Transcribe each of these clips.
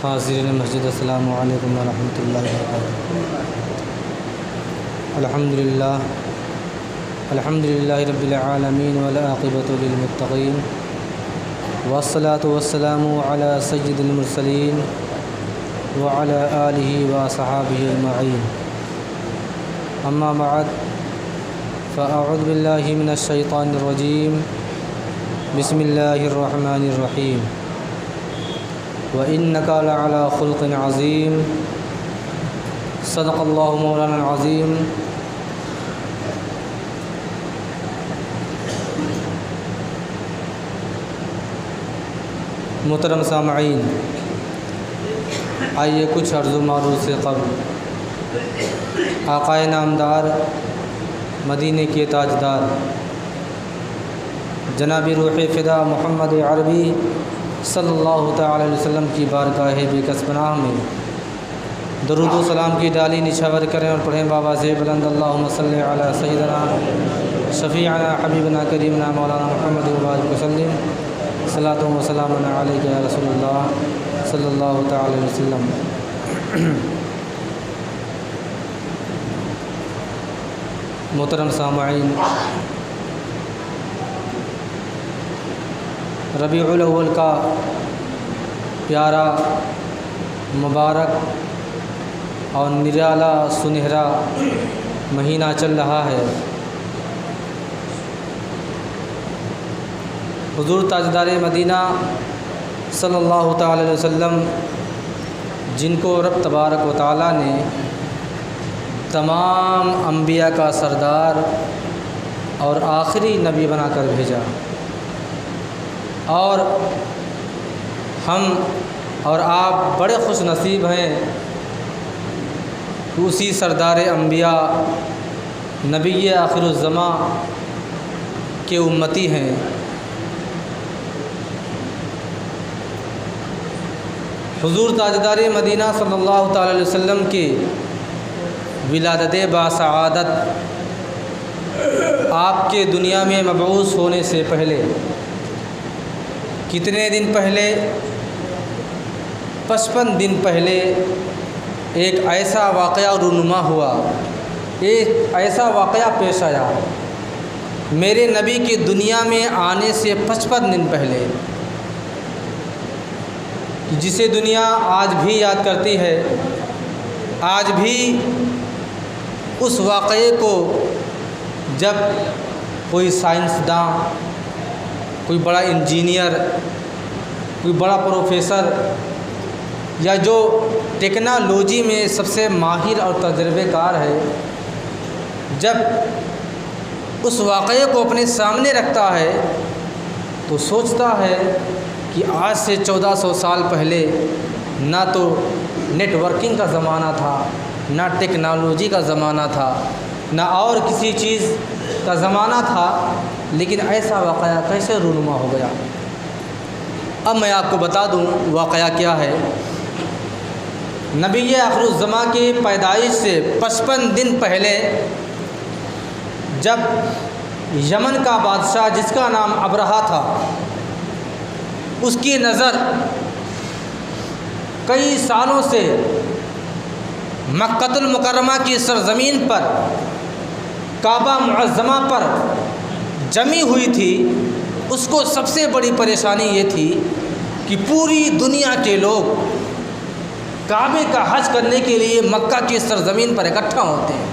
حاضرین مسجد، السلام علیکم ورحمۃ اللہ وبرکاتہ۔ الحمد للہ رب العالمین والعاقبۃ للمتقین، والصلاة والسلام علی سید المرسلین وعلی آلہ وصحابہ اجمعین، اما بعد فاعوذ باللہ من الشیطان الرجیم، بسم اللہ الرحمن الرحیم، وَإِنَّكَ لَعَلَىٰ خُلُقٍ عَظِيمٍ، صدق اللہ مولانا العظیم۔ محترم سامعین، آئیے کچھ عرض و معروض سے قبل آقائے نامدار، مدینے کے تاجدار، جناب روح فدا محمد عربی صلی اللہ تعالی علیہ وسلم کی بارگاہ بے کس پناہ میں درود و سلام کی ڈالی نچھاور کریں اور پڑھیں بآواز بلند، اللہم صلی علی سیدنا شفیعنا حبیبنا کریمنا مولانا محمد وبارک وسلم، صلاۃ و سلام علیک یا رسول اللہ صلی اللہ تعالی علیہ وسلم۔ محترم سامعین، ربیع الاول کا پیارا، مبارک اور نرالا سنہرا مہینہ چل رہا ہے۔ حضور تاجدار مدینہ صلی اللہ تعالی علیہ وسلم، جن کو رب تبارک و تعالیٰ نے تمام انبیاء کا سردار اور آخری نبی بنا کر بھیجا، اور ہم اور آپ بڑے خوش نصیب ہیں کہ اسی سردار انبیاء، نبی آخر الزماں کے امتی ہیں۔ حضور تاجدار مدینہ صلی اللہ تعالی علیہ وسلم کی ولادت باسعادت، آپ کے دنیا میں مبعوث ہونے سے پہلے کتنے دن پہلے، 55 دن پہلے ایک ایسا واقعہ رونما ہوا، ایک ایسا واقعہ پیش آیا میرے نبی کی دنیا میں آنے سے 55 دن پہلے، جسے دنیا آج بھی یاد کرتی ہے۔ آج بھی اس واقعے کو جب کوئی سائنسداں، کوئی بڑا انجینئر، کوئی بڑا پروفیسر، یا جو ٹیکنالوجی میں سب سے ماہر اور تجربے کار ہے، جب اس واقعے کو اپنے سامنے رکھتا ہے تو سوچتا ہے کہ آج سے 1400 سال پہلے نہ تو نیٹ ورکنگ کا زمانہ تھا، نہ ٹیکنالوجی کا زمانہ تھا، نہ اور کسی چیز کا زمانہ تھا، لیکن ایسا واقعہ کیسے رونما ہو گیا۔ اب میں آپ کو بتا دوں واقعہ کیا ہے۔ نبی آخر الزماں کی پیدائش سے 55 دن پہلے، جب یمن کا بادشاہ جس کا نام ابرہہ تھا، اس کی نظر کئی سالوں سے مکہ المکرمہ کی سرزمین پر، کعبہ معظمہ پر جمی ہوئی تھی۔ اس کو سب سے بڑی پریشانی یہ تھی کہ پوری دنیا کے لوگ کعبے کا حج کرنے کے لیے مکہ کی سرزمین پر اکٹھا ہوتے ہیں۔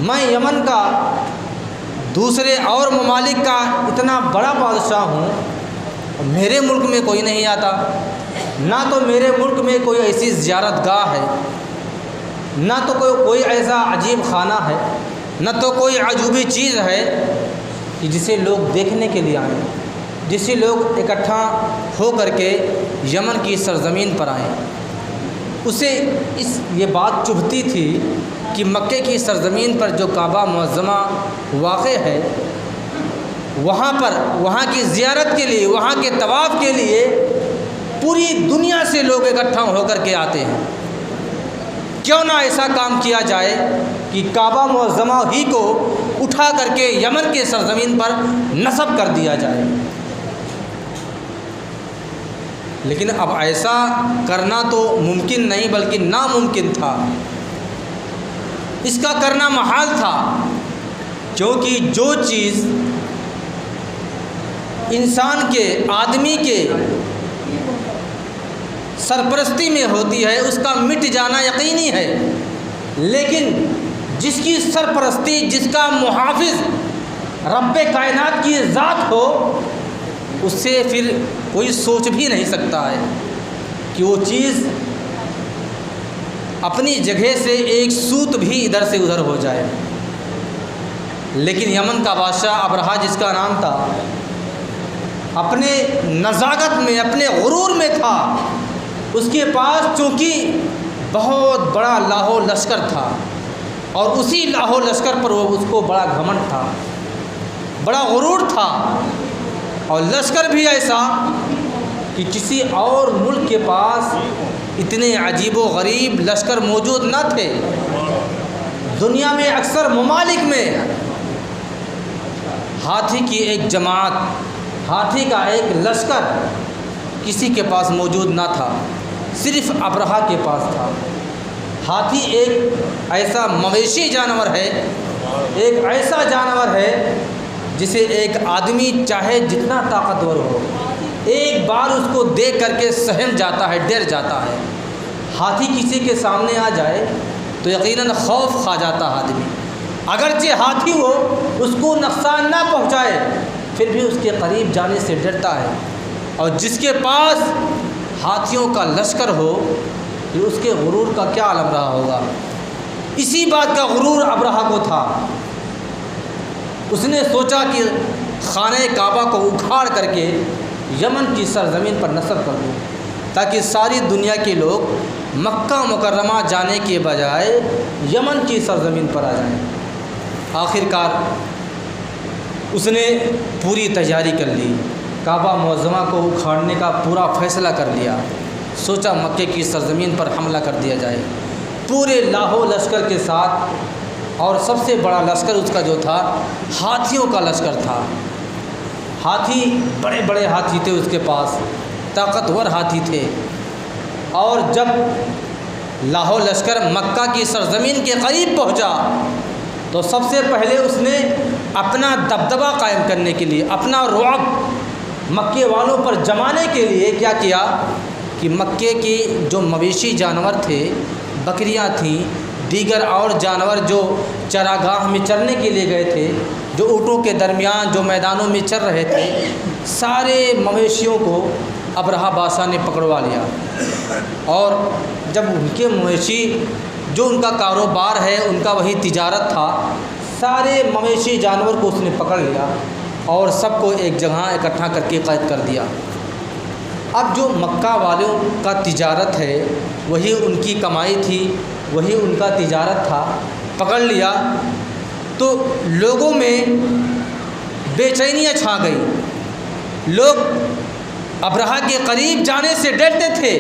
میں یمن کا، دوسرے اور ممالک کا اتنا بڑا بادشاہ ہوں، میرے ملک میں کوئی نہیں آتا، نہ تو میرے ملک میں کوئی ایسی زیارت گاہ ہے، نہ تو کوئی ایسا عجیب خانہ ہے، نہ تو کوئی عجوبی چیز ہے کہ جسے لوگ دیکھنے کے لیے آئیں، جسے لوگ اکٹھا ہو کر کے یمن کی سرزمین پر آئیں۔ اسے یہ بات چبھتی تھی کہ مکے کی سرزمین پر جو کعبہ معظمہ واقع ہے، وہاں پر، وہاں کی زیارت کے لیے، وہاں کے طواف کے لیے پوری دنیا سے لوگ اکٹھا ہو کر کے آتے ہیں۔ کیوں نہ ایسا کام کیا جائے کہ کعبہ معظمہ ہی کو اٹھا کر کے یمن کے سرزمین پر نصب کر دیا جائے۔ لیکن اب ایسا کرنا تو ممکن نہیں بلکہ ناممکن تھا، اس کا کرنا محال تھا، کیونکہ جو چیز انسان کے آدمی کے سرپرستی میں ہوتی ہے اس کا مٹ جانا یقینی ہے، لیکن جس کی سرپرستی، جس کا محافظ رب کائنات کی ذات ہو، اس سے پھر کوئی سوچ بھی نہیں سکتا ہے کہ وہ چیز اپنی جگہ سے ایک سوت بھی ادھر سے ادھر ہو جائے۔ لیکن یمن کا بادشاہ ابرہہ جس کا نام تھا، اپنے نزاکت میں، اپنے غرور میں تھا، اس کے پاس چونکہ بہت بڑا لاہو لشکر تھا، اور اسی لاہو لشکر پر وہ اس کو بڑا گھمنڈ تھا، بڑا غرور تھا، اور لشکر بھی ایسا کہ کسی اور ملک کے پاس اتنے عجیب و غریب لشکر موجود نہ تھے۔ دنیا میں اکثر ممالک میں ہاتھی کی ایک جماعت، ہاتھی کا ایک لشکر کسی کے پاس موجود نہ تھا، صرف ابرہہ کے پاس تھا۔ ہاتھی ایک ایسا مویشی جانور ہے، ایک ایسا جانور ہے جسے ایک آدمی چاہے جتنا طاقتور ہو، ایک بار اس کو دیکھ کر کے سہم جاتا ہے، ڈر جاتا ہے۔ ہاتھی کسی کے سامنے آ جائے تو یقیناً خوف کھا جاتا آدمی، اگرچہ ہاتھی ہو اس کو نقصان نہ پہنچائے پھر بھی اس کے قریب جانے سے ڈرتا ہے۔ اور جس کے پاس ہاتھیوں کا لشکر ہو پھر اس کے غرور کا کیا عالم رہا ہوگا۔ اسی بات کا غرور ابرہہ کو تھا۔ اس نے سوچا کہ خانہ کعبہ کو اکھاڑ کر کے یمن کی سرزمین پر نصب کر دوں، تاکہ ساری دنیا کے لوگ مکہ مکرمہ جانے کے بجائے یمن کی سرزمین پر آ جائیں۔ آخرکار اس نے پوری تیاری کر لی، کعبہ معظمہ کو اکھاڑنے کا پورا فیصلہ کر لیا، سوچا مکے کی سرزمین پر حملہ کر دیا جائے پورے لاہو لشکر کے ساتھ۔ اور سب سے بڑا لشکر اس کا جو تھا ہاتھیوں کا لشکر تھا۔ ہاتھی بڑے بڑے ہاتھی تھے اس کے پاس، طاقتور ہاتھی تھے۔ اور جب لاہو لشکر مکہ کی سرزمین کے قریب پہنچا تو سب سے پہلے اس نے اپنا دبدبہ قائم کرنے کے لیے، اپنا رعب مکے والوں پر جمانے کے لیے کیا کیا کہ مکے کی جو مویشی جانور تھے، بکریاں تھیں، دیگر اور جانور جو چراگاہ میں چرنے کے لیے گئے تھے، جو اونٹوں کے درمیان جو میدانوں میں چر رہے تھے، سارے مویشیوں کو ابرہہ بادشاہ نے پکڑوا لیا۔ اور جب ان کے مویشی جو ان کا کاروبار ہے، ان کا وہی تجارت تھا، سارے مویشی جانور کو اس نے پکڑ لیا اور سب کو ایک جگہ اکٹھا کر کے قید کر دیا۔ اب جو مکہ والوں کا تجارت ہے، وہی ان کی کمائی تھی، وہی ان کا تجارت تھا، پکڑ لیا تو لوگوں میں بے چینیاں چھا گئی۔ لوگ ابرہہ کے قریب جانے سے ڈرتے تھے۔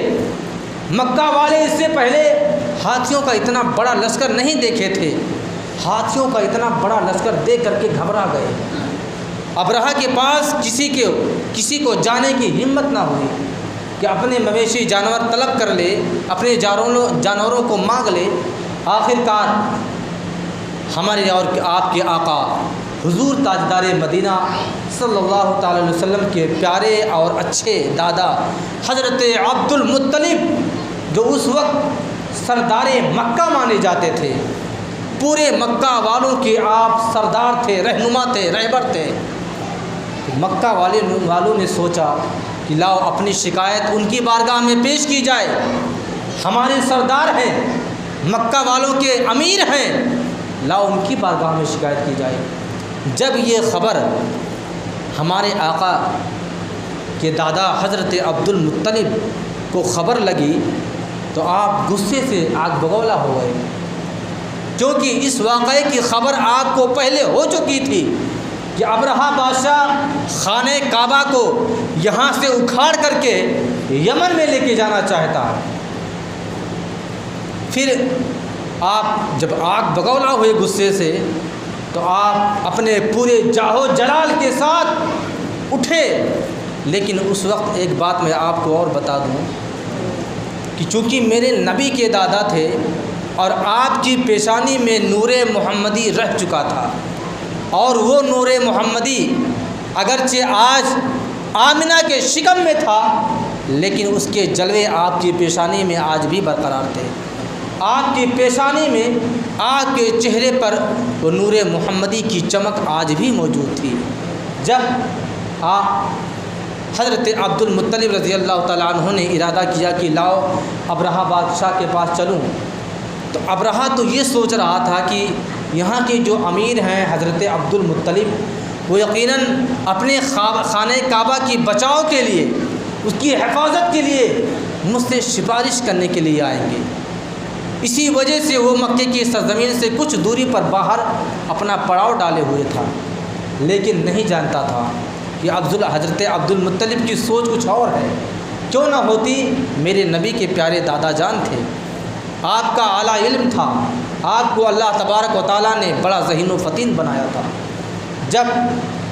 مکہ والے اس سے پہلے ہاتھیوں کا اتنا بڑا لشکر نہیں دیکھے تھے، ہاتھیوں کا اتنا بڑا لشکر دیکھ کر کے گھبرا گئے۔ ابرہہ کے پاس کسی کو جانے کی ہمت نہ ہوئی کہ اپنے مویشی جانور طلب کر لے، اپنے جانوروں کو مانگ لے۔ آخرکار ہمارے اور آپ کے آقا حضور تاجدار مدینہ صلی اللہ تعالی علیہ وسلم کے پیارے اور اچھے دادا حضرت عبد المطلب، جو اس وقت سردار مکہ مانے جاتے تھے، پورے مکہ والوں کے آپ سردار تھے، رہنما تھے، رہبر تھے۔ مکہ والوں نے سوچا کہ لاؤ اپنی شکایت ان کی بارگاہ میں پیش کی جائے، ہمارے سردار ہیں، مکہ والوں کے امیر ہیں، لاؤ ان کی بارگاہ میں شکایت کی جائے۔ جب یہ خبر ہمارے آقا کے دادا حضرت عبد المطلب کو خبر لگی تو آپ غصے سے آگ بگولا ہو گئے، کیونکہ اس واقعے کی خبر آپ کو پہلے ہو چکی تھی کہ ابرہہ بادشاہ خانہ کعبہ کو یہاں سے اکھاڑ کر کے یمن میں لے کے جانا چاہتا ہے۔ پھر آپ جب آگ بگولا ہوئے غصے سے تو آپ اپنے پورے جاہو جلال کے ساتھ اٹھے۔ لیکن اس وقت ایک بات میں آپ کو اور بتا دوں کہ چونکہ میرے نبی کے دادا تھے اور آپ کی پیشانی میں نور محمدی رہ چکا تھا، اور وہ نور محمدی اگرچہ آج آمنہ کے شکم میں تھا لیکن اس کے جلوے آپ کی پیشانی میں آج بھی برقرار تھے۔ آپ کی پیشانی میں، آپ کے چہرے پر وہ نور محمدی کی چمک آج بھی موجود تھی۔ جب حضرت عبد المطلب رضی اللہ تعالیٰ عنہ نے ارادہ کیا کہ لاؤ ابرہہ بادشاہ کے پاس چلوں، تو ابرہہ تو یہ سوچ رہا تھا کہ یہاں کے جو امیر ہیں حضرت عبد المطلب، وہ یقیناً اپنے خانہ کعبہ کی بچاؤ کے لیے، اس کی حفاظت کے لیے مجھ سے سفارش کرنے کے لیے آئیں گے۔ اسی وجہ سے وہ مکے کی سرزمین سے کچھ دوری پر باہر اپنا پڑاؤ ڈالے ہوئے تھا، لیکن نہیں جانتا تھا کہ حضرت عبد المطلب کی سوچ کچھ اور ہے۔ کیوں نہ ہوتی، میرے نبی کے پیارے دادا جان تھے، آپ کا اعلیٰ علم تھا، آپ کو اللہ تبارک و تعالیٰ نے بڑا ذہین و فطین بنایا تھا۔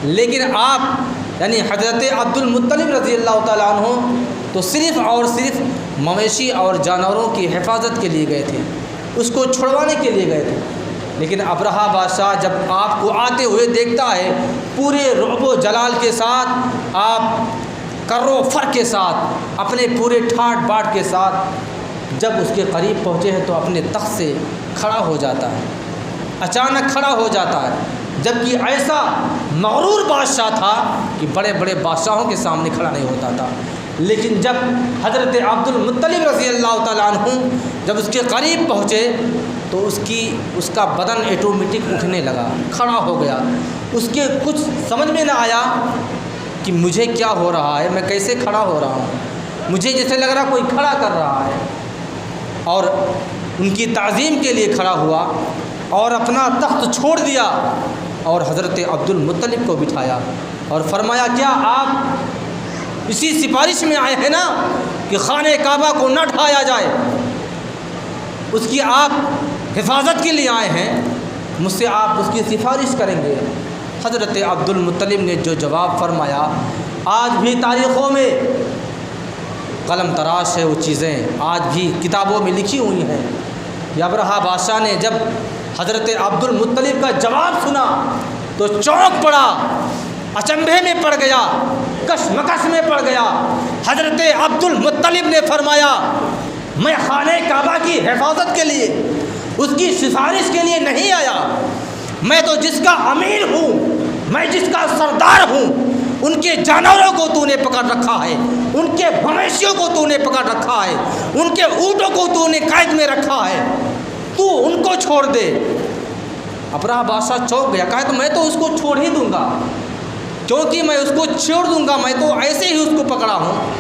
لیکن آپ یعنی حضرت عبد المطلب رضی اللہ تعالیٰ عنہ تو صرف اور صرف مویشی اور جانوروں کی حفاظت کے لیے گئے تھے، اس کو چھڑوانے کے لیے گئے تھے۔ لیکن ابرہہ بادشاہ جب آپ کو آتے ہوئے دیکھتا ہے، پورے رعب و جلال کے ساتھ، آپ کر و فر کے ساتھ، اپنے پورے ٹھاٹ باٹ کے ساتھ جب اس کے قریب پہنچے ہیں تو اپنے تخت سے کھڑا ہو جاتا ہے، اچانک کھڑا ہو جاتا ہے، جبکہ ایسا مغرور بادشاہ تھا کہ بڑے بڑے بادشاہوں کے سامنے کھڑا نہیں ہوتا تھا۔ لیکن جب حضرت عبد المطلب رضی اللہ تعالیٰ عنہ جب اس کے قریب پہنچے تو اس کا بدن ایٹومیٹک اٹھنے لگا، کھڑا ہو گیا۔ اس کے کچھ سمجھ میں نہ آیا کہ مجھے کیا ہو رہا ہے، میں کیسے کھڑا ہو رہا ہوں، مجھے جیسے لگ رہا کوئی کھڑا کر رہا ہے، اور ان کی تعظیم کے لیے کھڑا ہوا اور اپنا تخت چھوڑ دیا اور حضرت عبد المطلب کو بٹھایا اور فرمایا، کیا آپ اسی سفارش میں آئے ہیں نا کہ خانہ کعبہ کو نہ ڈھایا جائے، اس کی آپ حفاظت کے لیے آئے ہیں، مجھ سے آپ اس کی سفارش کریں گے؟ حضرت عبد المطلب نے جو جواب فرمایا، آج بھی تاریخوں میں قلم تراش ہے وہ چیزیں، آج بھی کتابوں میں لکھی ہوئی ہیں۔ ابرہہ بادشاہ نے جب حضرت عبد المطلب کا جواب سنا تو چونک پڑا، اچنبھے میں پڑ گیا، کشمکش میں پڑ گیا۔ حضرت عبد المطلب نے فرمایا، میں خانہ کعبہ کی حفاظت کے لیے، اس کی سفارش کے لیے نہیں آیا، میں تو جس کا امیر ہوں، میں جس کا سردار ہوں، ان کے جانوروں کو تو نے پکڑ رکھا ہے، ان کے مویشیوں کو تو نے پکڑ رکھا ہے، ان کے اونٹوں کو تو نے قید میں رکھا ہے، تو ان کو چھوڑ دے۔ ابرہہ بادشاہ چونک گیا، کہا تو میں تو اس کو چھوڑ ہی دوں گا، کیونکہ میں اس کو چھوڑ دوں گا، میں تو ایسے ہی اس کو پکڑا ہوں،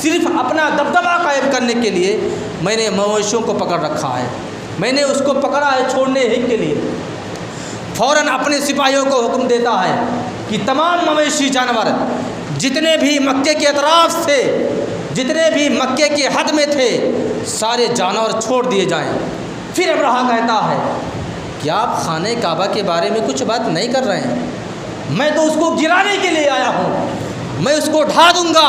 صرف اپنا دبدبہ قائم کرنے کے لیے میں نے مویشیوں کو پکڑ رکھا ہے، میں نے اس کو پکڑا ہے چھوڑنے ہی کے لیے۔ فوراً اپنے سپاہیوں کو حکم دیتا ہے کہ تمام مویشی جانور جتنے بھی مکے کے اطراف سے، جتنے بھی مکے کے حد میں تھے، سارے جانور چھوڑ دیے جائیں۔ پھر ابرہہ کہتا ہے کہ آپ خانہ کعبہ کے بارے میں کچھ بات نہیں کر رہے ہیں، میں تو اس کو گرانے کے لیے آیا ہوں، میں اس کو ڈھا دوں گا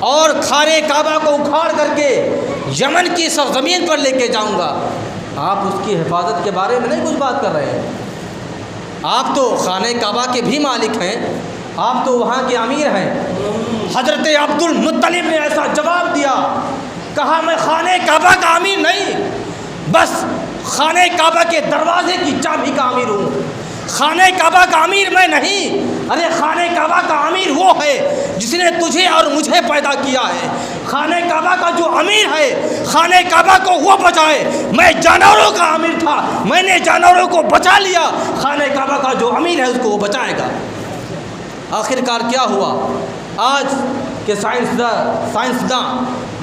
اور خانہ کعبہ کو اکھاڑ کر کے یمن کی سرزمین پر لے کے جاؤں گا۔ آپ اس کی حفاظت کے بارے میں نہیں کچھ بات کر رہے ہیں، آپ تو خانہ کعبہ کے بھی مالک ہیں، آپ تو وہاں کے امیر ہیں۔ حضرت عبد المطلب نے ایسا جواب دیا، کہا میں خانہ کعبہ کا امیر نہیں، بس خانہ کعبہ کے دروازے کی چابی کا امیر ہوں، خانہ کعبہ کا امیر میں نہیں۔ ارے خانہ کعبہ کا امیر وہ ہے جس نے تجھے اور مجھے پیدا کیا ہے، خانہ کعبہ کا جو امیر ہے، خانہ کعبہ کو وہ بچائے۔ میں جانوروں کا امیر تھا، میں نے جانوروں کو بچا لیا، خانہ کعبہ کا جو امیر ہے اس کو وہ بچائے گا۔ آخر کار کیا ہوا؟ آج کے سائنسداں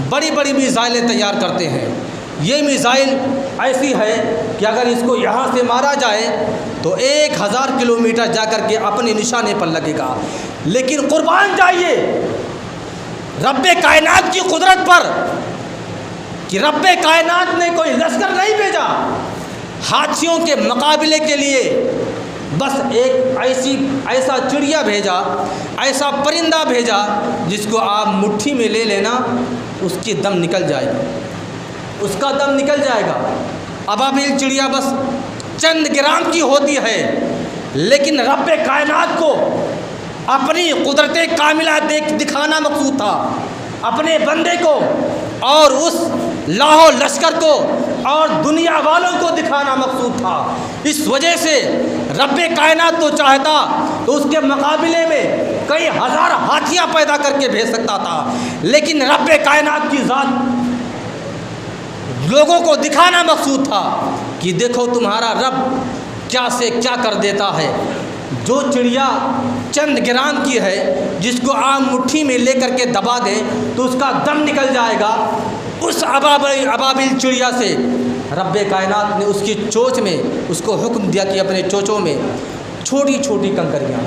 بڑی بڑی میزائلیں تیار کرتے ہیں، یہ میزائل ایسی ہے کہ اگر اس کو یہاں سے مارا جائے تو 1000 کلومیٹر جا کر کے اپنے نشانے پر لگے گا، لیکن قربان جائیے رب کائنات کی قدرت پر کہ رب کائنات نے کوئی لشکر نہیں بھیجا ہاتھیوں کے مقابلے کے لیے، بس ایک ایسا چڑیا بھیجا، ایسا پرندہ بھیجا جس کو آپ مٹھی میں لے لینا، اس کی دم نکل جائے گا، اس کا دم نکل جائے گا۔ ابابیل چڑیا بس چند گرام کی ہوتی ہے، لیکن رب کائنات کو اپنی قدرت کاملہ دکھانا مقصود تھا، اپنے بندے کو اور اس لاہو لشکر کو اور دنیا والوں کو دکھانا مقصود تھا۔ اس وجہ سے رب کائنات تو چاہتا تو اس کے مقابلے میں کئی ہزار ہاتھیاں پیدا کر کے بھیج سکتا تھا، لیکن رب کائنات کی ذات لوگوں کو دکھانا مقصود تھا کہ دیکھو تمہارا رب کیا سے کیا کر دیتا ہے۔ جو چڑیا چند گرام کی ہے، جس کو آپ مٹھی میں لے کر کے دبا دیں تو اس کا دم نکل جائے گا، اس ابابیل چڑیا سے رب کائنات نے اس کی چونچ میں اس کو حکم دیا کہ اپنے چونچوں میں چھوٹی چھوٹی کنکریاں،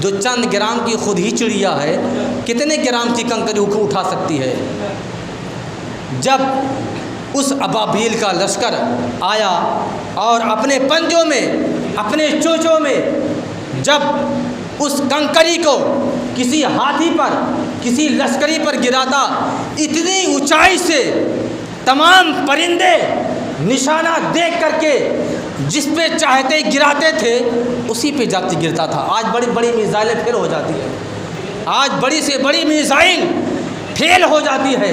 جو چند گرام کی خود ہی چڑیا ہے کتنے گرام کی کنکری اٹھا سکتی ہے۔ جب اس ابابیل کا لشکر آیا اور اپنے پنجوں میں اپنے چونچوں میں جب اس کنکری کو کسی ہاتھی پر کسی لشکری پر گراتا، اتنی اونچائی سے تمام پرندے نشانہ دیکھ کر کے جس پہ چاہتے گراتے تھے اسی پہ جاتی گرتا تھا۔ آج بڑی بڑی میزائلیں پھیل ہو جاتی ہیں، آج بڑی سے بڑی میزائل پھیل ہو جاتی ہے،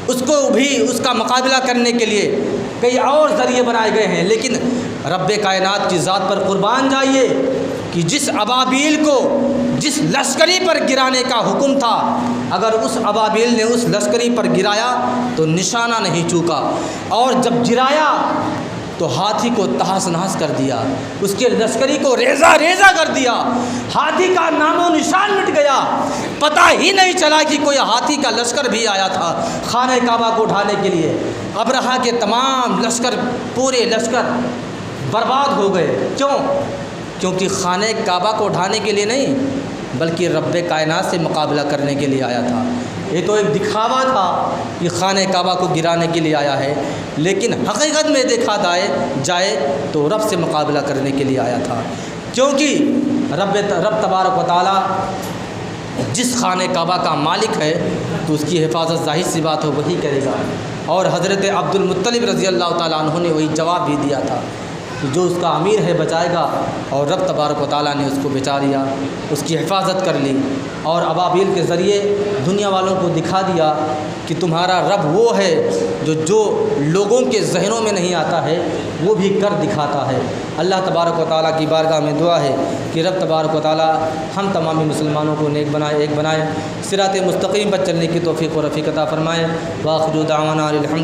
اس کو بھی اس کا مقابلہ کرنے کے لیے کئی اور ذریعے بنائے گئے ہیں، لیکن رب کائنات کی ذات پر قربان جائیے کہ جس ابابیل کو جس لشکری پر گرانے کا حکم تھا، اگر اس ابابیل نے اس لشکری پر گرایا تو نشانہ نہیں چوکا، اور جب گرایا تو ہاتھی کو تہس نہس کر دیا، اس کے لشکری کو ریزہ ریزہ کر دیا، ہاتھی کا نام و نشان مٹ گیا، پتہ ہی نہیں چلا کہ کوئی ہاتھی کا لشکر بھی آیا تھا خانہ کعبہ کو اٹھانے کے لیے۔ ابرہہ کے تمام لشکر پورے لشکر برباد ہو گئے، کیوں؟ کیونکہ خانہ کعبہ کو اٹھانے کے لیے نہیں بلکہ رب کائنات سے مقابلہ کرنے کے لیے آیا تھا۔ یہ تو ایک دکھاوا تھا کہ خانہ کعبہ کو گرانے کے لیے آیا ہے، لیکن حقیقت میں دیکھا جائے تو رب سے مقابلہ کرنے کے لیے آیا تھا، کیونکہ رب تبارک و تعالی جس خانہ کعبہ کا مالک ہے تو اس کی حفاظت ظاہر سی بات ہو وہی کرے گا، اور حضرت عبد المطلب رضی اللہ تعالیٰ عنہ نے وہی جواب بھی دیا تھا کہ جو اس کا امیر ہے بچائے گا، اور رب تبارک و تعالیٰ نے اس کو بچا لیا، اس کی حفاظت کر لی، اور ابابیل کے ذریعے دنیا والوں کو دکھا دیا کہ تمہارا رب وہ ہے جو لوگوں کے ذہنوں میں نہیں آتا ہے وہ بھی کر دکھاتا ہے۔ اللہ تبارک و تعالیٰ کی بارگاہ میں دعا ہے کہ رب تبارک و تعالیٰ ہم تمامی مسلمانوں کو نیک بنائے، ایک بنائے، صراط مستقیم پر چلنے کی توفیق و رفیق عطا فرمائے۔ وآخر دعوانا الحمد